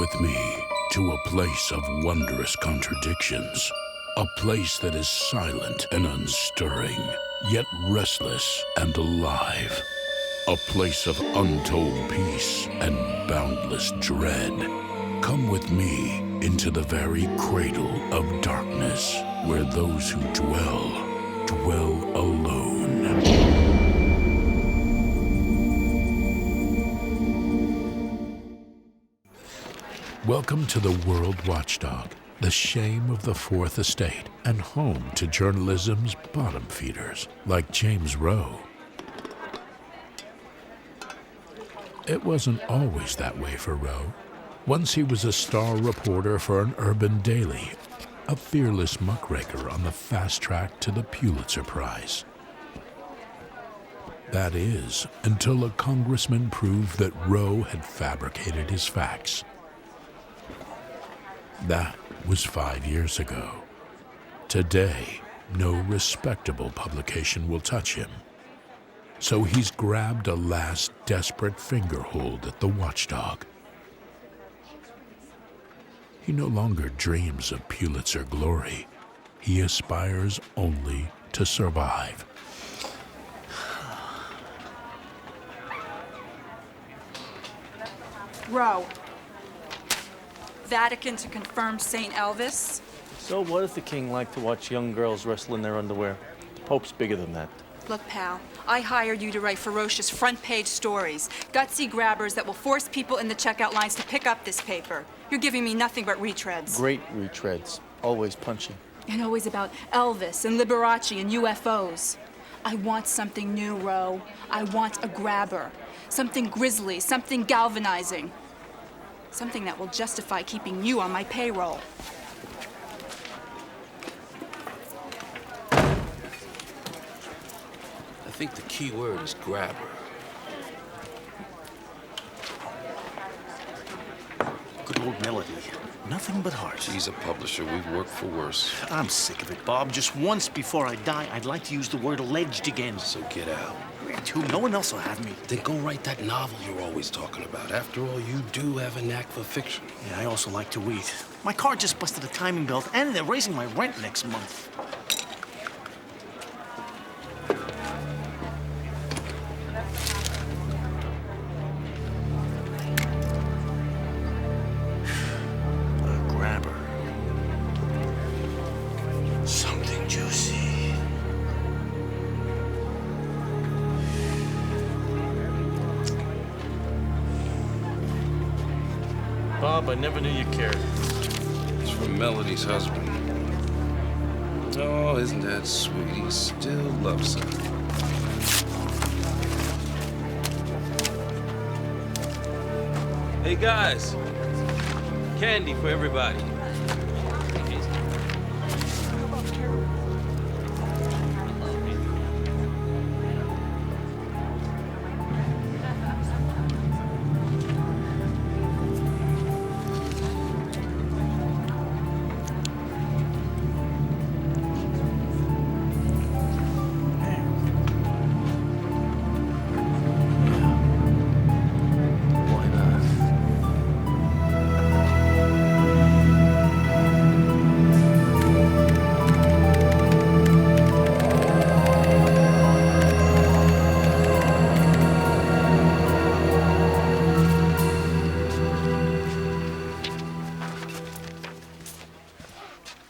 with me to a place of wondrous contradictions. A place that is silent and unstirring, yet restless and alive. A place of untold peace and boundless dread. Come with me into the very cradle of darkness, where those who dwell alone. Welcome to the World Watchdog, the shame of the Fourth Estate, and home to journalism's bottom feeders, like James Rowe. It wasn't always that way for Rowe. Once he was a star reporter for an urban daily, a fearless muckraker on the fast track to the Pulitzer Prize. That is, until a congressman proved that Rowe had fabricated his facts. That was 5 years ago. Today, no respectable publication will touch him. So he's grabbed a last desperate fingerhold at the Watchdog. He no longer dreams of Pulitzer glory. He aspires only to survive. Rowe. Vatican to confirm St. Elvis. So what does the king like to watch young girls wrestle in their underwear? The Pope's bigger than that. Look, pal, I hired you to write ferocious front-page stories, gutsy grabbers that will force people in the checkout lines to pick up this paper. You're giving me nothing but retreads. Great retreads. Always punchy. And always about Elvis and Liberace and UFOs. I want something new, Rowe. I want a grabber. Something grisly, something galvanizing. Something that will justify keeping you on my payroll. I think the key word is grabber. Good old Melody. Nothing but heart. She's a publisher. We've worked for worse. I'm sick of it, Bob. Just once before I die, I'd like to use the word alleged again. So get out. Too. No one else will have me. Then go write that novel you're always talking about. After all, you do have a knack for fiction. Yeah, I also like to read. My car just busted a timing belt, and they're raising my rent next month. A grabber. Something juicy. Bob, I never knew you cared. It's from Melody's husband. Oh, isn't that sweet? He still loves her. Hey guys, candy for everybody.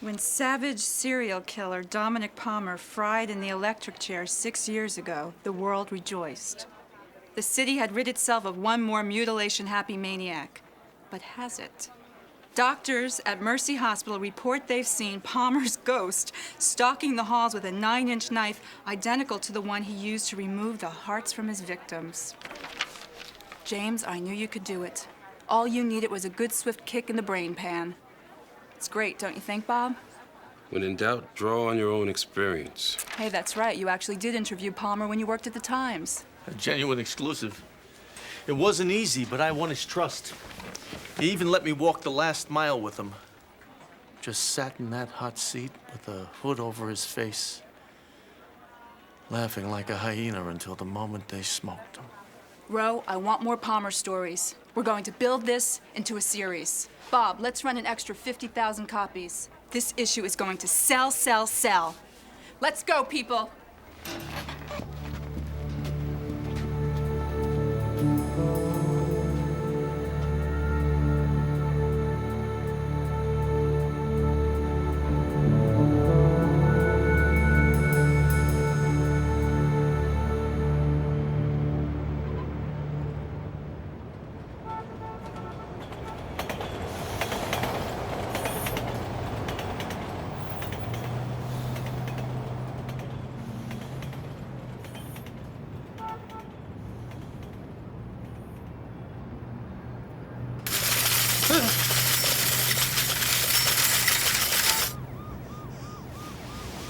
When savage serial killer Dominic Palmer fried in the electric chair 6 years ago, the world rejoiced. The city had rid itself of one more mutilation-happy maniac. But has it? Doctors at Mercy Hospital report they've seen Palmer's ghost stalking the halls with a 9-inch knife identical to the one he used to remove the hearts from his victims. James, I knew you could do it. All you needed was a good swift kick in the brain pan. It's great, don't you think, Bob? When in doubt, draw on your own experience. Hey, that's right. You actually did interview Palmer when you worked at the Times. A genuine exclusive. It wasn't easy, but I won his trust. He even let me walk the last mile with him. Just sat in that hot seat with a hood over his face, laughing like a hyena until the moment they smoked him. Rowe, I want more Palmer stories. We're going to build this into a series. Bob, let's run an extra 50,000 copies. This issue is going to sell, sell, sell. Let's go, people.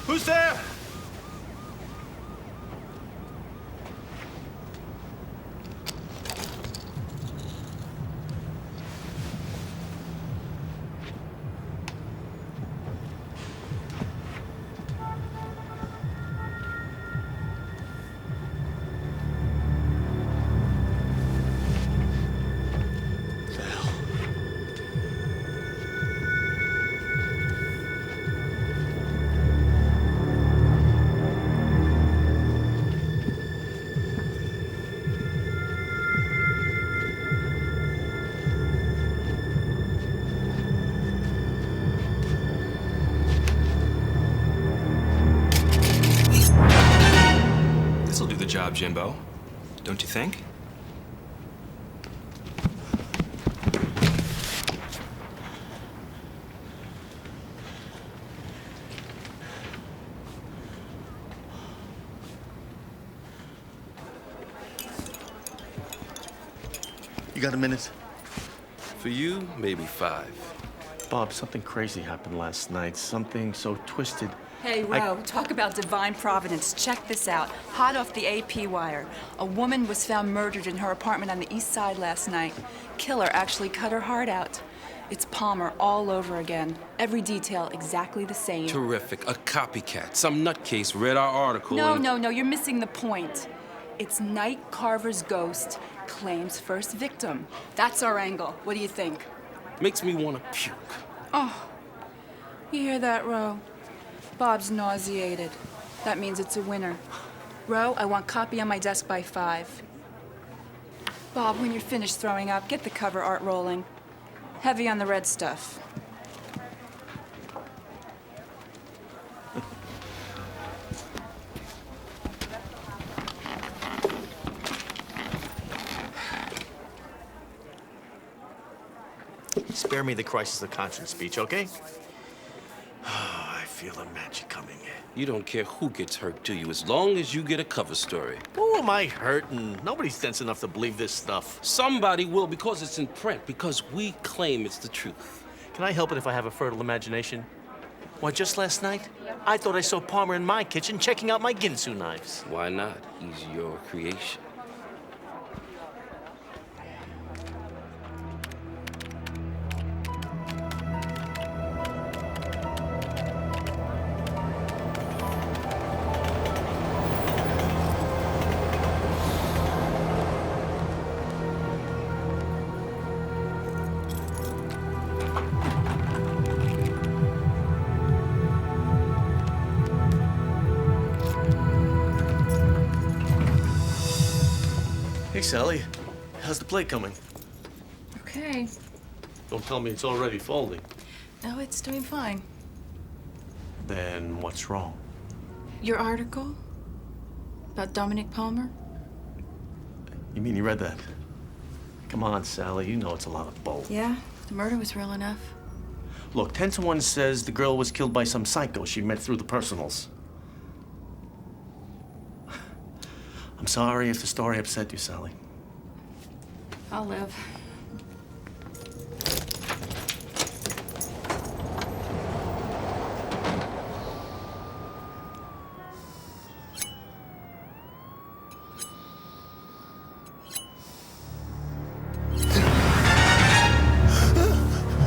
Who's there? This'll do the job, Jimbo. Don't you think? You got a minute? For you, maybe 5. Bob, something crazy happened last night. Something so twisted. Hey, Rowe, talk about divine providence. Check this out. Hot off the AP wire. A woman was found murdered in her apartment on the east side last night. Killer actually cut her heart out. It's Palmer all over again. Every detail exactly the same. Terrific. A copycat. Some nutcase read our article No, you're missing the point. It's Night Carver's ghost claims first victim. That's our angle. What do you think? Makes me want to puke. Oh, you hear that, Rowe? Bob's nauseated. That means it's a winner. Rowe, I want copy on my desk by 5. Bob, when you're finished throwing up, get the cover art rolling. Heavy on the red stuff. Spare me the crisis of conscience speech, okay? I feel the magic coming. You don't care who gets hurt, do you? As long as you get a cover story. Who am I hurting? Nobody's dense enough to believe this stuff. Somebody will because it's in print, because we claim it's the truth. Can I help it if I have a fertile imagination? Why, just last night, I thought I saw Palmer in my kitchen checking out my Ginsu knives. Why not? He's your creation. Hey, Sally. How's the plate coming? Okay. Don't tell me it's already folding. No, it's doing fine. Then what's wrong? Your article about Dominic Palmer? You mean you read that? Come on, Sally. You know it's a lot of bull. Yeah, the murder was real enough. Look, 10 to 1 says the girl was killed by some psycho she met through the personals. I'm sorry if the story upset you, Sally. I'll live.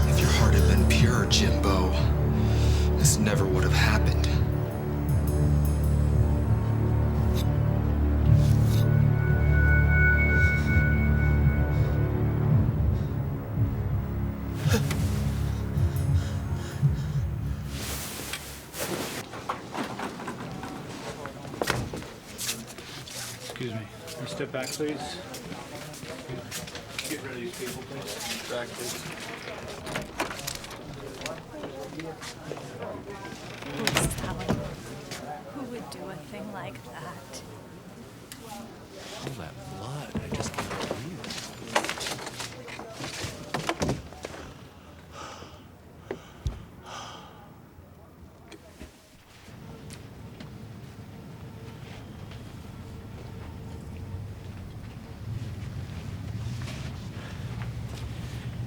If your heart had been pure, Jimbo, this never would have happened. Excuse me. Can you step back, please? Get rid of these people, please. Back, please. Who's telling? Who would do a thing like that? All that blood, I just can't believe it.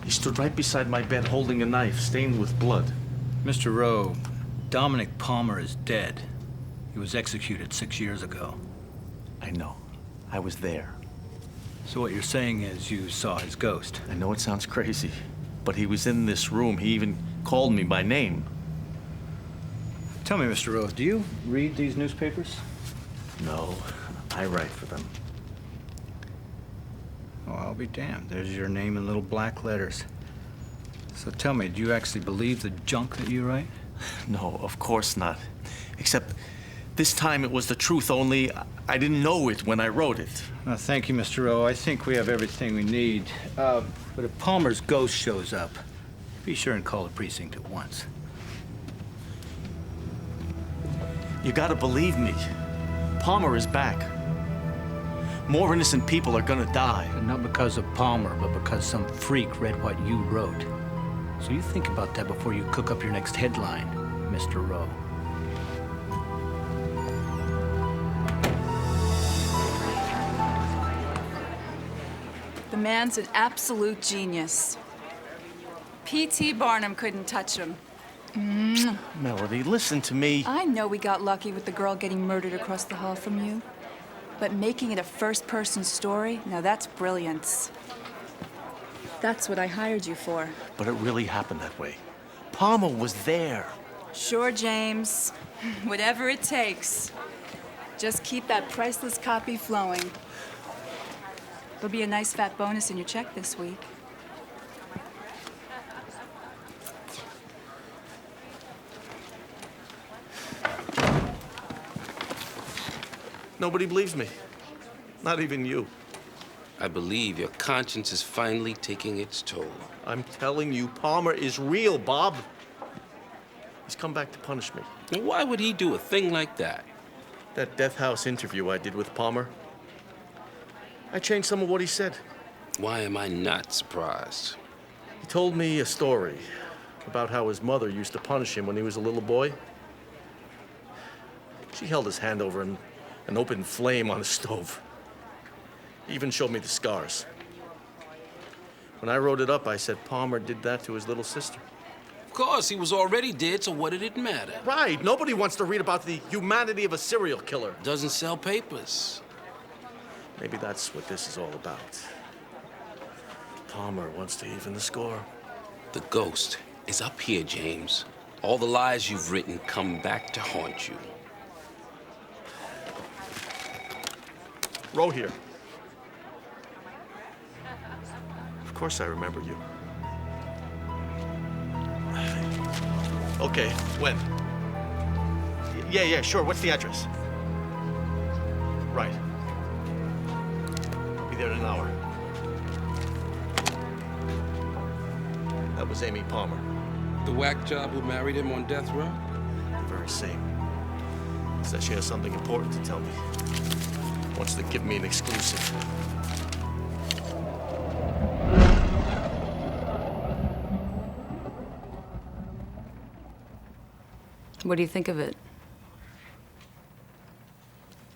He stood right beside my bed holding a knife stained with blood. Mr. Rowe, Dominic Palmer is dead. He was executed 6 years ago. I know. I was there. So what you're saying is you saw his ghost? I know it sounds crazy, but he was in this room. He even called me by name. Tell me, Mr. Rowe, do you read these newspapers? No, I write for them. Oh, I'll be damned. There's your name in little black letters. So tell me, do you actually believe the junk that you write? No, of course not. Except this time it was the truth, only I didn't know it when I wrote it. Thank you, Mr. Rowe. I think we have everything we need. But if Palmer's ghost shows up, be sure and call the precinct at once. You gotta believe me. Palmer is back. More innocent people are gonna die. And not because of Palmer, but because some freak read what you wrote. So you think about that before you cook up your next headline, Mr. Rowe. The man's an absolute genius. P.T. Barnum couldn't touch him. Melody, listen to me. I know we got lucky with the girl getting murdered across the hall from you. But making it a first-person story, now that's brilliance. That's what I hired you for. But it really happened that way. Palmer was there. Sure, James. Whatever it takes. Just keep that priceless copy flowing. There'll be a nice fat bonus in your check this week. Nobody believes me. Not even you. I believe your conscience is finally taking its toll. I'm telling you, Palmer is real, Bob. He's come back to punish me. Now, why would he do a thing like that? That death house interview I did with Palmer, I changed some of what he said. Why am I not surprised? He told me a story about how his mother used to punish him when he was a little boy. She held his hand over an open flame on the stove. He even showed me the scars. When I wrote it up, I said Palmer did that to his little sister. Of course, he was already dead, so what did it matter? Right. Nobody wants to read about the humanity of a serial killer. Doesn't sell papers. Maybe that's what this is all about. Palmer wants to even the score. The ghost is up here, James. All the lies you've written come back to haunt you. Rowe here. Of course I remember you. Okay, when? Yeah, sure. What's the address? Right. Be there in an hour. That was Amy Palmer. The whack job who married him on death row? The very same. Says she has something important to tell me. Wants to give me an exclusive. What do you think of it?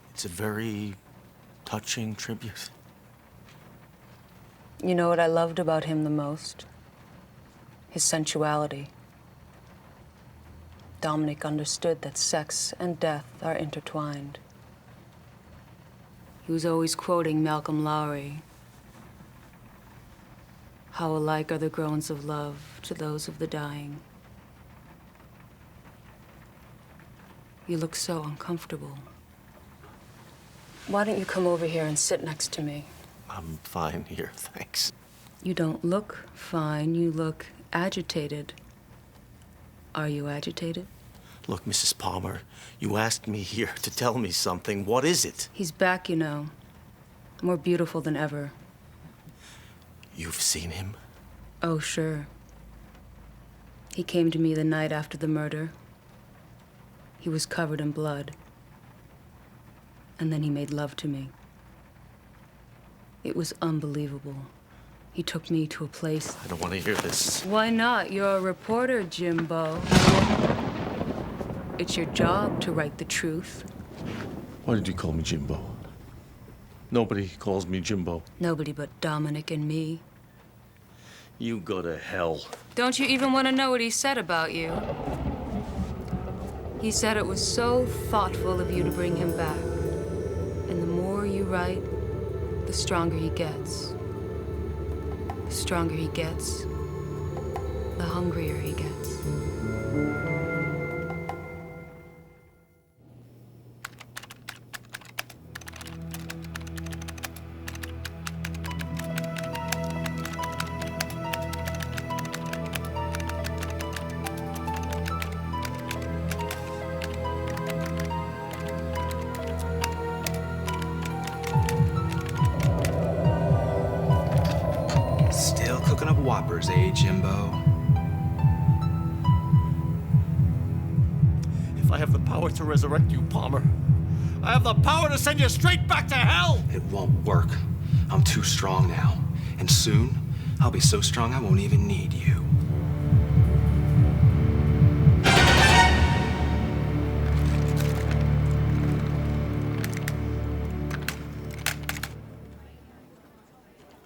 It's a very touching tribute. You know what I loved about him the most? His sensuality. Dominic understood that sex and death are intertwined. He was always quoting Malcolm Lowry. How alike are the groans of love to those of the dying. You look so uncomfortable. Why don't you come over here and sit next to me? I'm fine here, thanks. You don't look fine, you look agitated. Are you agitated? Look, Mrs. Palmer, you asked me here to tell me something. What is it? He's back, you know. More beautiful than ever. You've seen him? Oh, sure. He came to me the night after the murder. He was covered in blood. And then he made love to me. It was unbelievable. He took me to a place... I don't want to hear this. Why not? You're a reporter, Jimbo. It's your job to write the truth. Why did you call me Jimbo? Nobody calls me Jimbo. Nobody but Dominic and me. You go to hell. Don't you even want to know what he said about you? He said it was so thoughtful of you to bring him back. And the more you write, the stronger he gets. The stronger he gets, the hungrier he gets. Whoppers, eh, Jimbo? If I have the power to resurrect you, Palmer, I have the power to send you straight back to hell! It won't work. I'm too strong now. And soon, I'll be so strong I won't even need you.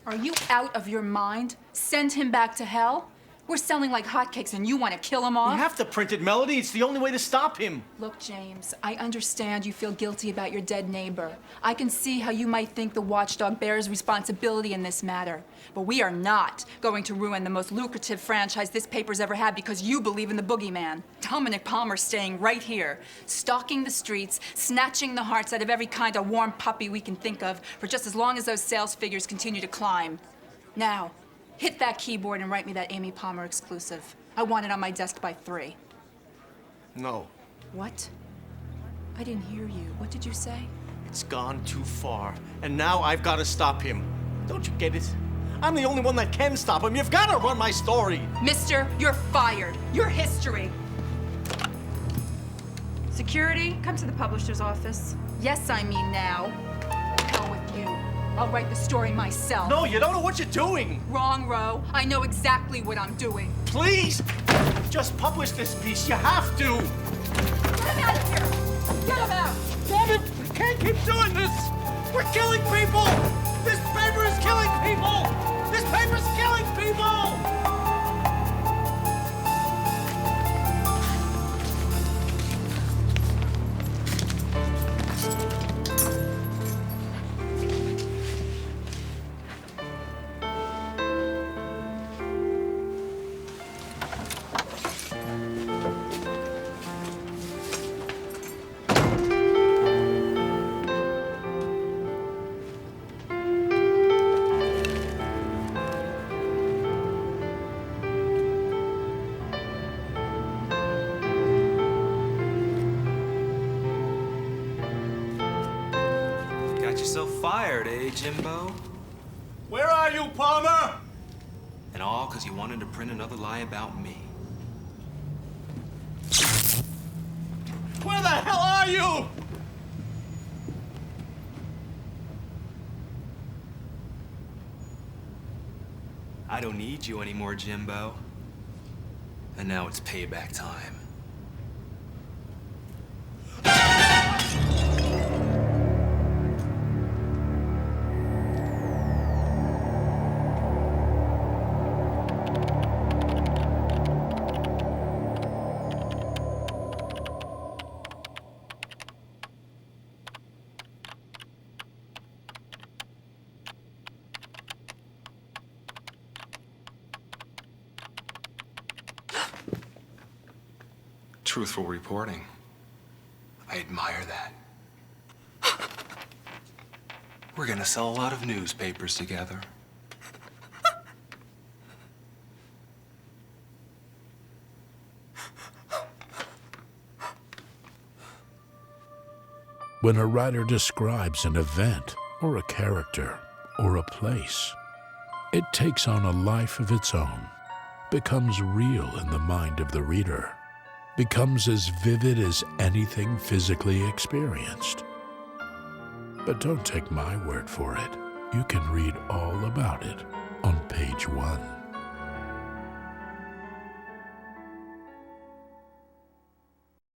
Are you out of your mind? Send him back to hell? We're selling like hotcakes and you want to kill him off? You have to print it, Melody. It's the only way to stop him. Look, James, I understand you feel guilty about your dead neighbor. I can see how you might think the Watchdog bears responsibility in this matter. But we are not going to ruin the most lucrative franchise this paper's ever had because you believe in the boogeyman. Dominic Palmer's staying right here, stalking the streets, snatching the hearts out of every kind of warm puppy we can think of for just as long as those sales figures continue to climb. Now, hit that keyboard and write me that Amy Palmer exclusive. I want it on my desk by 3. No. What? I didn't hear you. What did you say? It's gone too far. And now I've got to stop him. Don't you get it? I'm the only one that can stop him. You've got to run my story. Mister, you're fired. You're history. Security, come to the publisher's office. Yes, I mean now. Hell with you. I'll write the story myself. No, you don't know what you're doing. Wrong, Rowe. I know exactly what I'm doing. Please, just publish this piece. You have to. Get him out of here! Get him out! Damn it, we can't keep doing this. We're killing people. This paper is killing people. This paper's killing people. So fired, eh, Jimbo? Where are you, Palmer? And all because you wanted to print another lie about me. Where the hell are you? I don't need you anymore, Jimbo. And now it's payback time. Truthful reporting. I admire that. We're gonna sell a lot of newspapers together. When a writer describes an event, or a character, or a place, it takes on a life of its own, becomes real in the mind of the reader, becomes as vivid as anything physically experienced. But don't take my word for it. You can read all about it on page 1.